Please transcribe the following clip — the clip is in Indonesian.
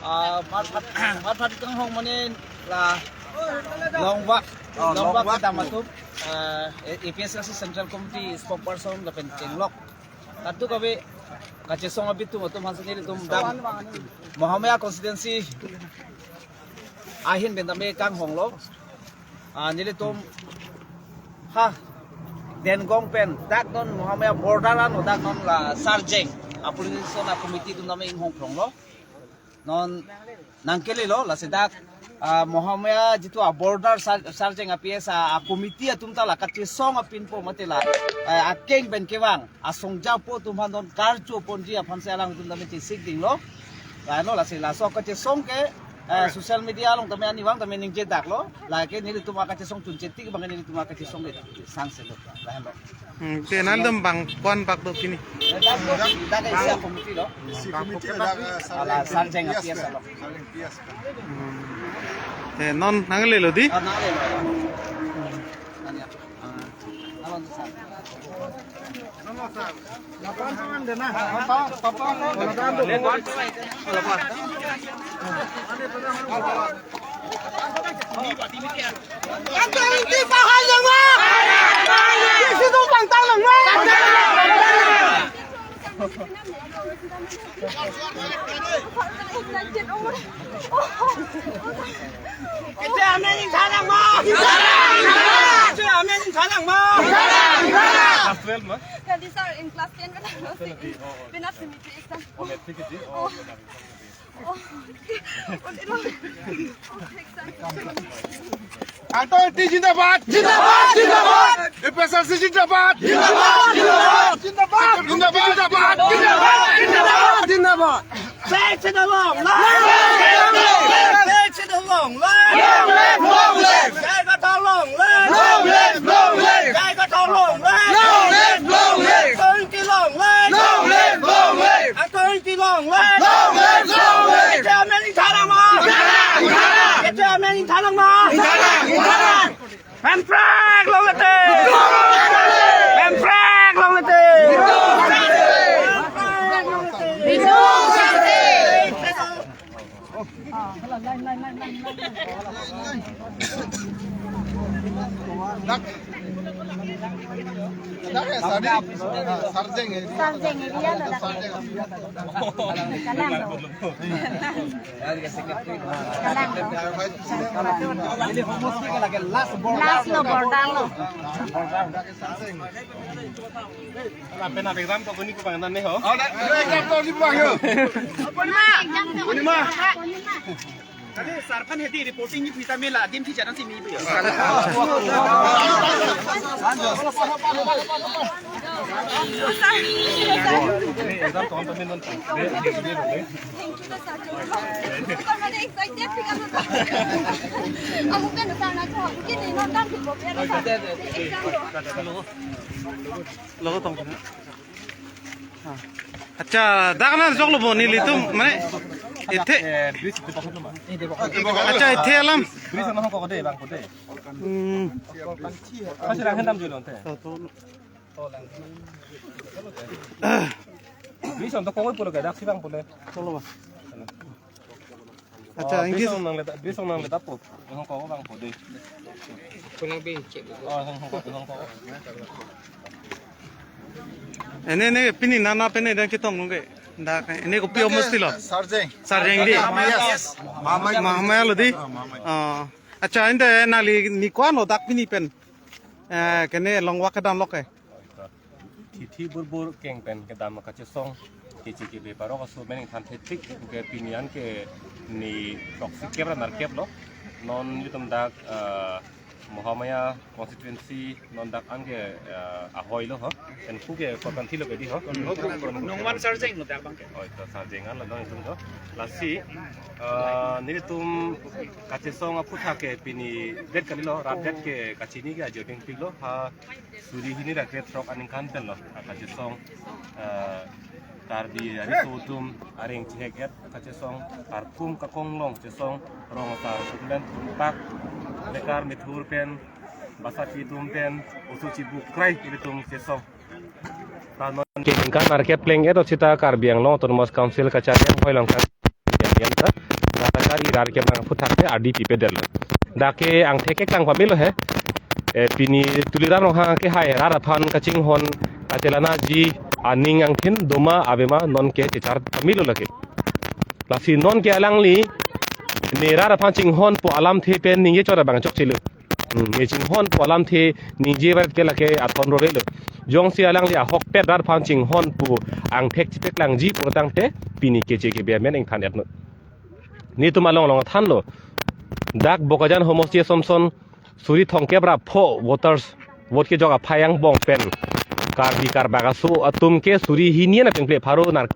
Marpat kang hong manin la longwak kita matup EPS kasi Central Committee spokesperson la pentinglok tatu kabe kace song abit tu matum hansa nili tum dam Mohamaya constituency ahin bentame kang hong lo nili tum ha den gong pen dak non Mohamaya bordaran o dak non la sarjeng apulison na committee tum name ing hong krong lo non nangkeli lo la sedak Mohamaya jitu border sarjeng APS komiti atumta la kati song apin po matela akeng ben kewang asongja po tumhan don karjo ponji aphan se alang tum dami sigding lo no la se la so kati song ke social media long tame ani wang tame ning jedak lo la ke ni tuma kati song tun cheti ke bangan ni tuma kati song le sang se lo la lo te nan dam bang kwan pak do kini dak isi komiti lo ala sarjeng APS lo non nangle lo di Ja, die zou in klas 10 bin auf dem exam. Und Authority जिंदाबाद जिंदाबाद जिंदाबाद एपीएसआरसी जिंदाबाद जिंदाबाद जिंदाबाद जिंदाबाद जिंदाबाद जिंदाबाद जिंदाबाद Say to the long line! Say to the long line! long live long live Say got a long line! long live long live Say got a long line! long live long live 20 long line! long live long live 20 long line! long live long live Kita mening tarang mo! Kita mening tarang mo! Pen frag long ate! Pen frag long ate! sarjeng Sarjeng dia ada. Kalang lo. Last lo border lo. Tadi sarpan heti reporting ni kita mela dim ti jaran si mi bi. lo tong अच्छा दागना जोग लो बोनी ली तुम माने इथे अच्छा इथे आलम Bisa mahal kok deh bang kok deh. Masih lang hentam jual nanti. Bisa untuk kau boleh gak sih bang boleh. अच्छा English Bisa nang letak pun. Yang kau bang kok deh. Kunang bin cek. Oh yang kau. ने पिनी नाना पेने दा कितों लगे दा ने को पियो मस्ती लो sarjeng sarjeng di Mahamaya lo di अच्छा इंदे नाली निकवान लो दाक पिनी पेन कने लongwa kedam loke Titi burbur keng pen ke dama kaca song. Cici be paro kasu mening tantetik ke pinian ke ni toksi kebra narkep lo. Non yutum dak Mohamaya constituency non dak ange ahoy lo ha en kuge korban thilo ke di ha Nongwan sarjeng no dak bang. oh itu sarjengan lo don itu lo lasi nili tum kace song aputha ke pini det kali lo rat det ke kacini ke ajo ping ping lo ha suri hini ra ke trok aning kan pen lo kace song karbi ari sotum aring ciheket kace song parkum kakong long ce song rong ta sulen pak lekar mithur pen basati tum pen usuci bukrai ibitum ce song tanon kan market pleng eto cita karbiang lo autonomous council kacarian hoilang kan kar irar ke nang putar te adi pipe del da ke ang theke kang pamilo he pini tuliran ro ha ke hai rara phan kaching hon atelana ji aning ang thin doma abema non ke te char pamilo lake lasi non ke alangli ne rara phan ching hon po alam the pen ninge chora bang chok chilu ne ching hon po alam the nije bar ke lake athon ro relo jong si alangli a hok pet rar phan ching hon pu ang thek chipek lang ji pu tang te pini ke che ke be men eng than et no ni tuma long long than lo dak bokajan homostie somson suri thongke bra pho voters vote ke joga phayang bong pen kar di kar baga so atum ke suri hi ni na pengle pharo nar